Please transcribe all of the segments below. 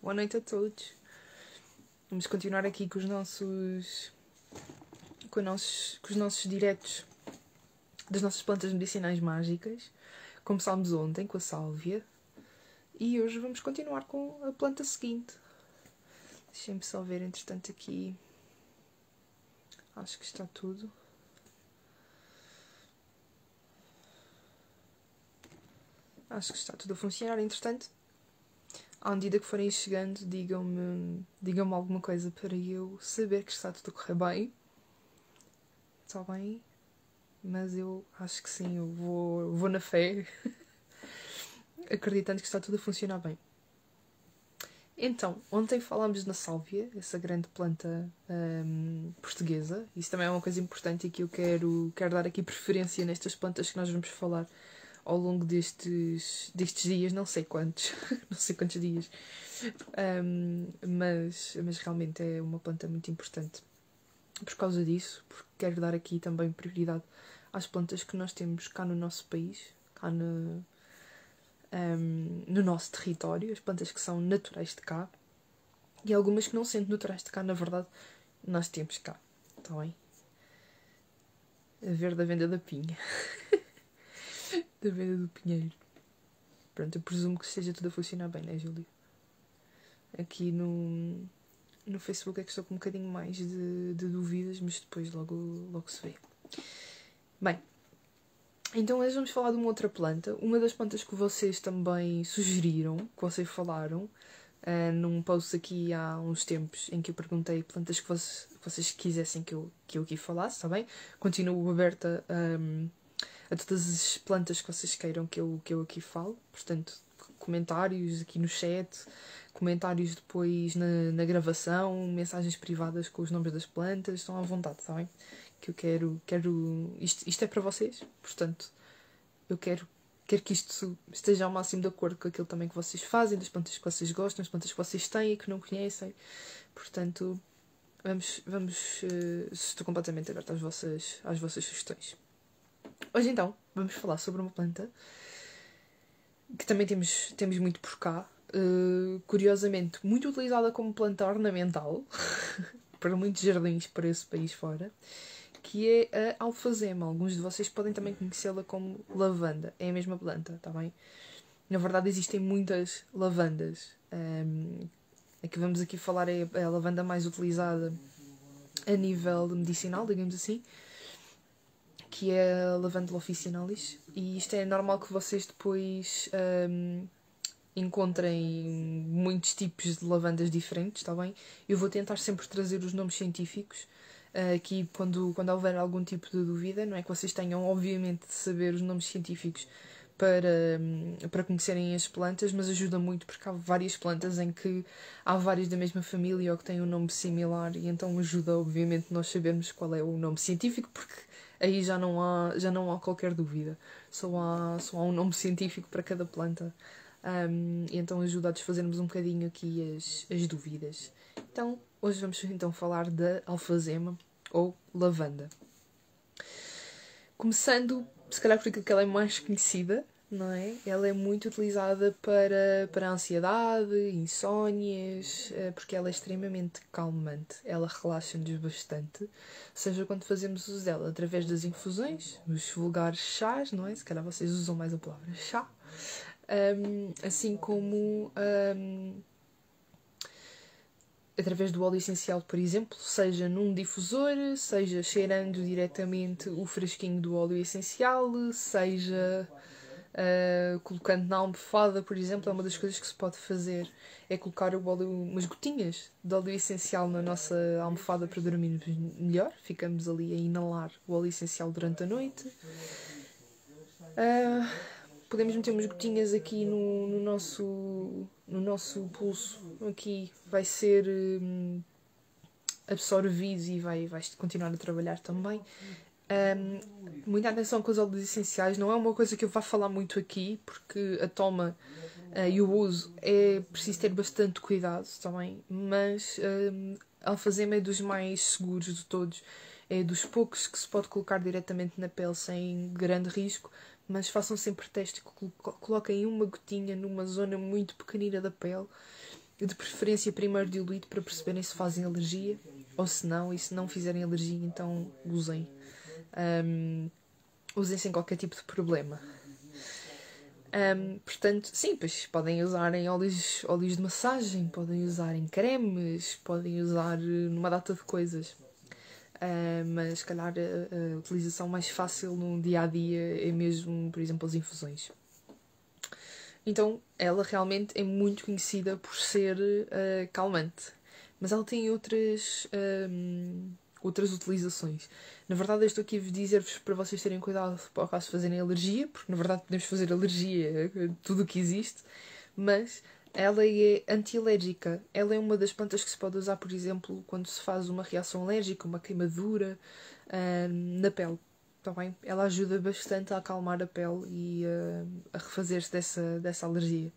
Boa noite a todos. Vamos continuar aqui com os nossos diretos das nossas plantas medicinais mágicas. Começámos ontem com a sálvia e hoje vamos continuar com a planta seguinte. Deixem-me só ver, entretanto, aqui. Acho que está tudo. Acho que está tudo a funcionar. Entretanto, à medida que forem chegando, digam-me alguma coisa para eu saber que está tudo a correr bem. Está bem? Mas eu acho que sim, eu vou na fé, acreditando que está tudo a funcionar bem. Então, ontem falámos na sálvia, essa grande planta portuguesa. Isso também é uma coisa importante e que eu quero dar aqui preferência nestas plantas que nós vamos falar ao longo destes dias, não sei quantos, não sei quantos dias. Mas realmente é uma planta muito importante por causa disso, porque quero dar aqui também prioridade às plantas que nós temos cá no nosso país, cá no nosso território, as plantas que são naturais de cá e algumas que não sendo naturais de cá, na verdade, nós temos cá, está bem? A ver da venda da pinha. Da venda do pinheiro. Pronto, eu presumo que esteja tudo a funcionar bem, né, Júlio? Aqui no Facebook é que estou com um bocadinho mais de dúvidas, mas depois logo se vê. Bem, então hoje vamos falar de uma outra planta. Uma das plantas que vocês também sugeriram, que vocês falaram, num post aqui há uns tempos, em que eu perguntei plantas que vocês quisessem que eu aqui falasse, está bem? Continuo aberta a todas as plantas que vocês queiram que eu aqui falo. Portanto, comentários aqui no chat, comentários depois na gravação, mensagens privadas com os nomes das plantas, estão à vontade, está bem? Que eu quero isto é para vocês, portanto, eu quero que isto esteja ao máximo de acordo com aquilo também que vocês fazem, das plantas que vocês gostam, das plantas que vocês têm e que não conhecem. Portanto, estou completamente aberta às vossas sugestões. Hoje então, vamos falar sobre uma planta que também temos muito por cá. Curiosamente, muito utilizada como planta ornamental para muitos jardins para esse país fora, que é a alfazema. Alguns de vocês podem também conhecê-la como lavanda. É a mesma planta, está bem? Na verdade, existem muitas lavandas. A que vamos aqui falar é a lavanda mais utilizada a nível medicinal, digamos assim, que é a lavanda officinalis. E isto é normal que vocês depois encontrem muitos tipos de lavandas diferentes, está bem? Eu vou tentar sempre trazer os nomes científicos aqui quando houver algum tipo de dúvida. Não é que vocês tenham, obviamente, de saber os nomes científicos para conhecerem as plantas, mas ajuda muito porque há várias plantas em que há várias da mesma família ou que têm um nome similar, e então ajuda, obviamente, nós sabermos qual é o nome científico, porque aí já não há qualquer dúvida. Só há um nome científico para cada planta. E então ajuda a desfazermos um bocadinho aqui as dúvidas. Então, hoje vamos então falar da alfazema ou lavanda. Começando, se calhar por aquilo que ela é mais conhecida, não é? Ela é muito utilizada para a ansiedade, insónias, porque ela é extremamente calmante. Ela relaxa-nos bastante, seja quando fazemos uso dela através das infusões, os vulgares chás, não é? Se calhar vocês usam mais a palavra chá. Assim como através do óleo essencial, por exemplo, seja num difusor, seja cheirando diretamente o fresquinho do óleo essencial, seja colocando na almofada, por exemplo. É uma das coisas que se pode fazer, é colocar umas gotinhas de óleo essencial na nossa almofada para dormirmos melhor. Ficamos ali a inalar o óleo essencial durante a noite. Podemos meter umas gotinhas aqui no nosso pulso. Aqui vai ser absorvido e vai continuar a trabalhar também. Muita atenção com os óleos essenciais. Não é uma coisa que eu vá falar muito aqui, porque a toma e o uso é preciso ter bastante cuidado também. Mas a alfazema é dos mais seguros de todos. É dos poucos que se pode colocar diretamente na pele sem grande risco. Mas façam sempre teste, coloquem uma gotinha numa zona muito pequenina da pele de preferência primeiro diluído para perceberem se fazem alergia ou se não, e se não fizerem alergia, então usem. Usem sem qualquer tipo de problema. Portanto, sim, pois podem usar em óleos de massagem, podem usar em cremes, podem usar numa data de coisas. Mas, se calhar, a utilização mais fácil no dia-a-dia é mesmo, por exemplo, as infusões. Então, ela realmente é muito conhecida por ser calmante. Mas ela tem outras utilizações. Na verdade, eu estou aqui a dizer-vos para vocês terem cuidado para o caso de fazerem alergia, porque na verdade podemos fazer alergia a tudo o que existe, mas ela é anti-alérgica. Ela é uma das plantas que se pode usar, por exemplo, quando se faz uma reação alérgica, uma queimadura na pele. Tá bem? Ela ajuda bastante a acalmar a pele e a refazer-se dessa alergia.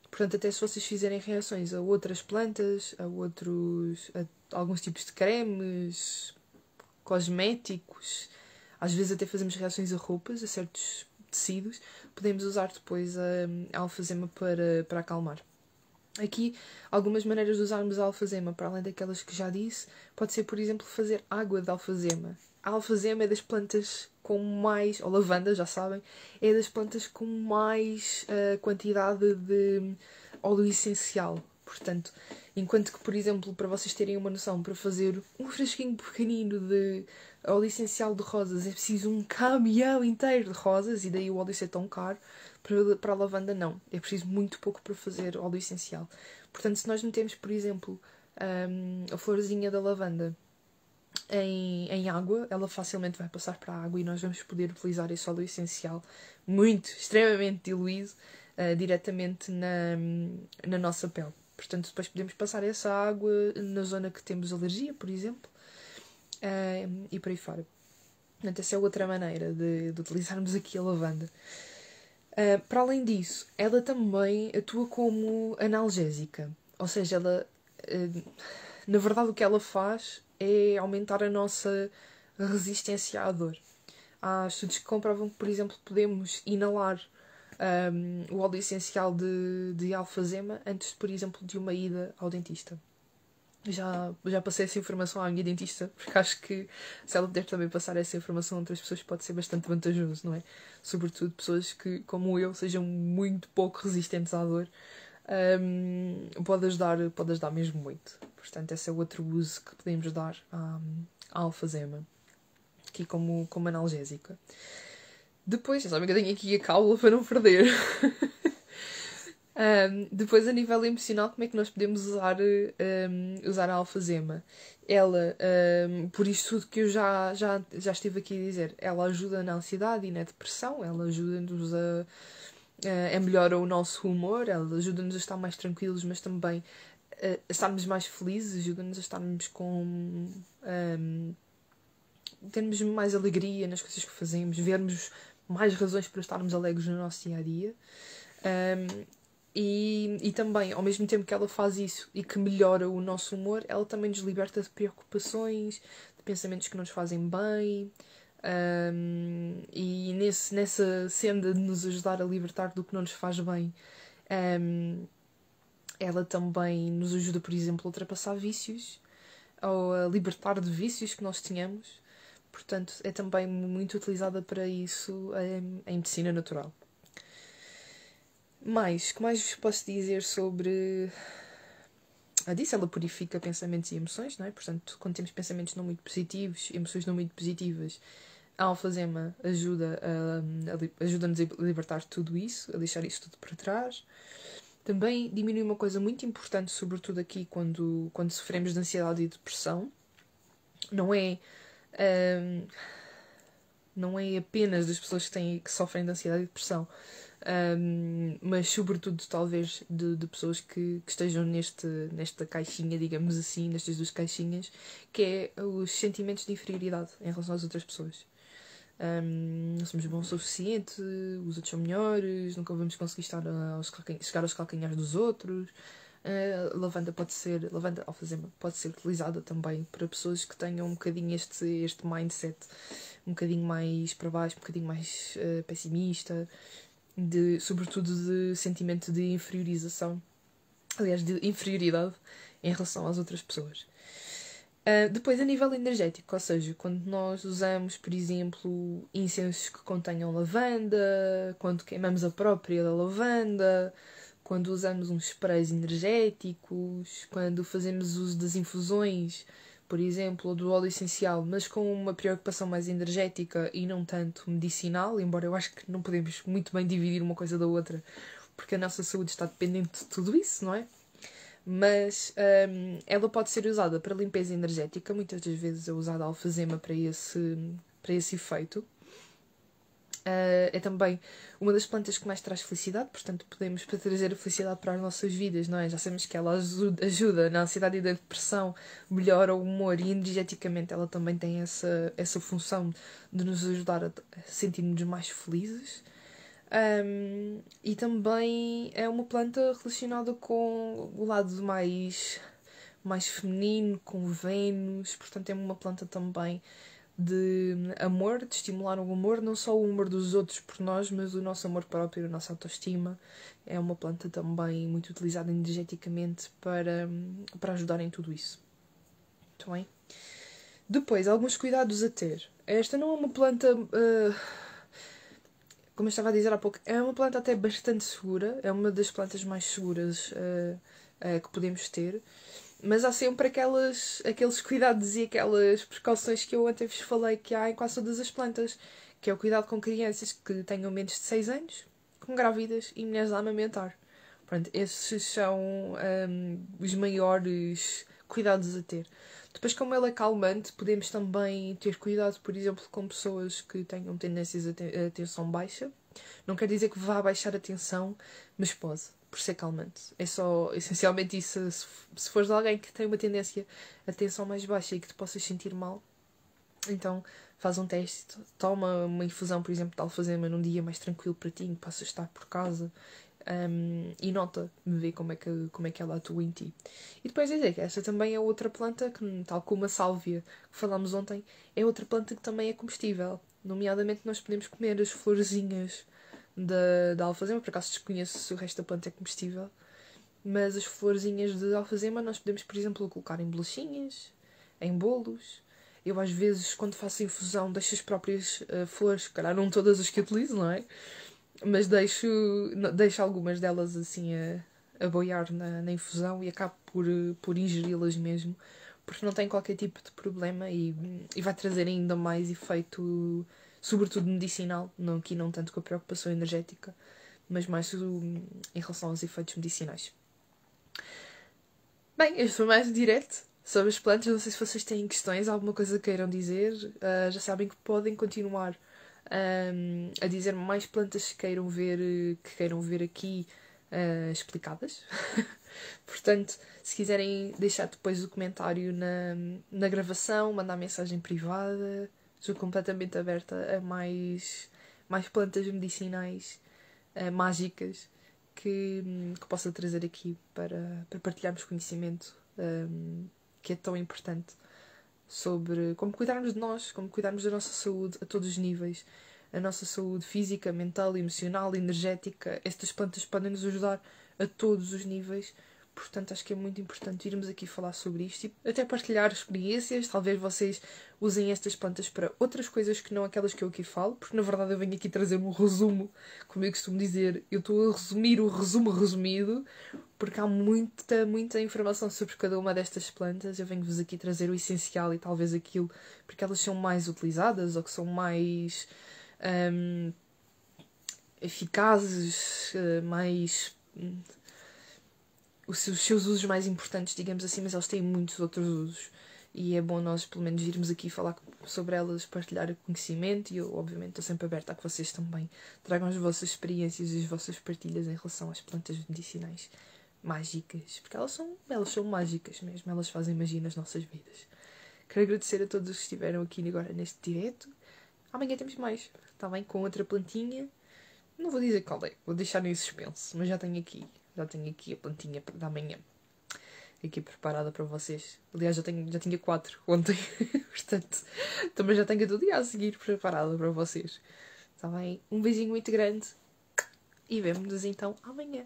Portanto, até se vocês fizerem reações a outras plantas, a alguns tipos de cremes, cosméticos, às vezes até fazemos reações a roupas, a certos tecidos, podemos usar depois a alfazema para acalmar. Aqui, algumas maneiras de usarmos a alfazema, para além daquelas que já disse, pode ser, por exemplo, fazer água de alfazema. A alfazema é das plantas com mais, ou lavanda, já sabem, é das plantas com mais quantidade de óleo essencial. Portanto, enquanto que, por exemplo, para vocês terem uma noção, para fazer um frasquinho pequenino de óleo essencial de rosas é preciso um caminhão inteiro de rosas, e daí o óleo ser tão caro. Para a lavanda não, é preciso muito pouco para fazer óleo essencial. Portanto, se nós metemos, por exemplo, a florzinha da lavanda em água, ela facilmente vai passar para a água e nós vamos poder utilizar esse óleo essencial extremamente diluído diretamente na nossa pele. Portanto, depois podemos passar essa água na zona que temos alergia, por exemplo, e por aí fora. Portanto, essa é outra maneira de utilizarmos aqui a lavanda. Para além disso, ela também atua como analgésica. Ou seja, ela, na verdade, o que ela faz é aumentar a nossa resistência à dor. Há estudos que comprovam que, por exemplo, podemos inalar o óleo essencial de alfazema antes, por exemplo, de uma ida ao dentista. Já passei essa informação à minha dentista, porque acho que se ela puder também passar essa informação a outras pessoas pode ser bastante vantajoso, não é? Sobretudo pessoas que, como eu, sejam muito pouco resistentes à dor. Pode ajudar mesmo muito. Portanto, esse é outro uso que podemos dar à alfazema, aqui como analgésica. Depois, já sabem que eu tenho aqui a cábula para não perder. Depois, a nível emocional, como é que nós podemos usar a alfazema? Ela, por isto tudo que eu já estive aqui a dizer, ela ajuda na ansiedade e na depressão, ela ajuda-nos a melhorar o nosso humor, ela ajuda-nos a estar mais tranquilos, mas também a estarmos mais felizes, ajuda-nos a estarmos termos mais alegria nas coisas que fazemos, vermos mais razões para estarmos alegres no nosso dia-a-dia. E também, ao mesmo tempo que ela faz isso e que melhora o nosso humor, ela também nos liberta de preocupações, de pensamentos que não nos fazem bem. E nessa senda de nos ajudar a libertar do que não nos faz bem, ela também nos ajuda, por exemplo, a ultrapassar vícios ou a libertar de vícios que nós tínhamos. Portanto, é também muito utilizada para isso em medicina natural. O que mais vos posso dizer sobre a disso? Ela purifica pensamentos e emoções, não é? Portanto, quando temos pensamentos não muito positivos, emoções não muito positivas, a alfazema ajuda-nos a libertar tudo isso, a deixar isso tudo para trás. Também diminui uma coisa muito importante, sobretudo aqui quando sofremos de ansiedade e depressão. Não é apenas das pessoas que sofrem de ansiedade e depressão, mas sobretudo talvez de pessoas que estejam nesta caixinha, digamos assim, nestas duas caixinhas, que é os sentimentos de inferioridade em relação às outras pessoas. Não somos bons o suficiente, os outros são melhores, nunca vamos conseguir chegar aos calcanhares dos outros. Lavanda alfazema pode ser utilizada também para pessoas que tenham um bocadinho este mindset um bocadinho mais para baixo, um bocadinho mais pessimista, sobretudo de sentimento de inferiorização. aliás, de inferioridade em relação às outras pessoas. Depois, a nível energético, ou seja, quando nós usamos, por exemplo, incensos que contenham lavanda, quando queimamos a própria da lavanda, quando usamos uns sprays energéticos, quando fazemos uso das infusões, por exemplo, ou do óleo essencial, mas com uma preocupação mais energética e não tanto medicinal, embora eu acho que não podemos muito bem dividir uma coisa da outra, porque a nossa saúde está dependente de tudo isso, não é? Mas ela pode ser usada para limpeza energética, muitas das vezes é usada a alfazema para esse efeito. É também uma das plantas que mais traz felicidade, portanto podemos trazer a felicidade para as nossas vidas, não é? Já sabemos que ela ajuda na ansiedade e da depressão, melhora o humor e energeticamente ela também tem essa função de nos ajudar a sentir-nos mais felizes. E também é uma planta relacionada com o lado mais feminino, com Vênus, portanto é uma planta também de amor, de estimular o amor, não só o amor dos outros por nós, mas o nosso amor próprio, a nossa autoestima. É uma planta também muito utilizada energeticamente para ajudar em tudo isso. Muito bem? Depois, alguns cuidados a ter. Esta não é uma planta... como eu estava a dizer há pouco, é uma planta até bastante segura, é uma das plantas mais seguras que podemos ter, mas há sempre aqueles cuidados e aquelas precauções que eu até vos falei que há em quase todas as plantas, que é o cuidado com crianças que tenham menos de 6 anos, com grávidas e mulheres a amamentar. Pronto, esses são os maiores cuidados a ter. Depois, como ela é calmante, podemos também ter cuidado, por exemplo, com pessoas que tenham tendências a tensão baixa. Não quer dizer que vá baixar a tensão, mas pode, por ser calmante. É só, essencialmente, isso. Se fores alguém que tem uma tendência a tensão mais baixa e que te possas sentir mal, então faz um teste, toma uma infusão, por exemplo, de alfazema num dia mais tranquilo para ti, que possas estar por casa. E nota, vê como é que ela atua em ti. E depois dizer que esta também é outra planta que, tal como a sálvia que falámos ontem, é outra planta que também é comestível. Nomeadamente nós podemos comer as florzinhas da alfazema, por acaso desconheço se o resto da planta é comestível, mas as florzinhas de alfazema nós podemos, por exemplo, colocar em bolachinhas, em bolos. Eu às vezes, quando faço infusão, deixo as próprias flores, calhar não todas as que utilizo, não é? Mas deixo algumas delas assim a boiar na infusão e acabo por ingeri-las mesmo, porque não tem qualquer tipo de problema e vai trazer ainda mais efeito, sobretudo medicinal, não, aqui não tanto com a preocupação energética, mas mais em relação aos efeitos medicinais. Bem, este foi mais direto sobre as plantas. Não sei se vocês têm questões, alguma coisa queiram dizer. Já sabem que podem continuar a dizer mais plantas que queiram ver aqui explicadas. Portanto, se quiserem deixar depois o comentário na gravação, mandar mensagem privada, estou completamente aberta a mais plantas medicinais mágicas que possa trazer aqui para partilharmos conhecimento que é tão importante sobre como cuidarmos de nós, como cuidarmos da nossa saúde a todos os níveis. A nossa saúde física, mental, emocional, energética. Estas plantas podem nos ajudar a todos os níveis. Portanto, acho que é muito importante irmos aqui falar sobre isto e até partilhar experiências. Talvez vocês usem estas plantas para outras coisas que não aquelas que eu aqui falo, porque na verdade eu venho aqui trazer um resumo, como eu costumo dizer. Eu estou a resumir o resumo resumido, porque há muita informação sobre cada uma destas plantas. Eu venho-vos aqui trazer o essencial e talvez aquilo, porque elas são mais utilizadas ou que são mais eficazes, mais os seus usos mais importantes, digamos assim, mas elas têm muitos outros usos e é bom nós pelo menos irmos aqui falar sobre elas, partilhar conhecimento e eu obviamente estou sempre aberta a que vocês também tragam as vossas experiências e as vossas partilhas em relação às plantas medicinais mágicas, porque elas são mágicas mesmo, elas fazem magia nas nossas vidas. Quero agradecer a todos os que estiveram aqui agora neste direto. Amanhã temos mais, está bem? Com outra plantinha. Não vou dizer qual é, vou deixar em suspense, mas já tenho aqui a plantinha da manhã aqui preparada para vocês. Aliás, já tinha 4 ontem, portanto, também já tenho todo dia a seguir preparada para vocês. Está bem? Um beijinho muito grande e vemo-nos então amanhã.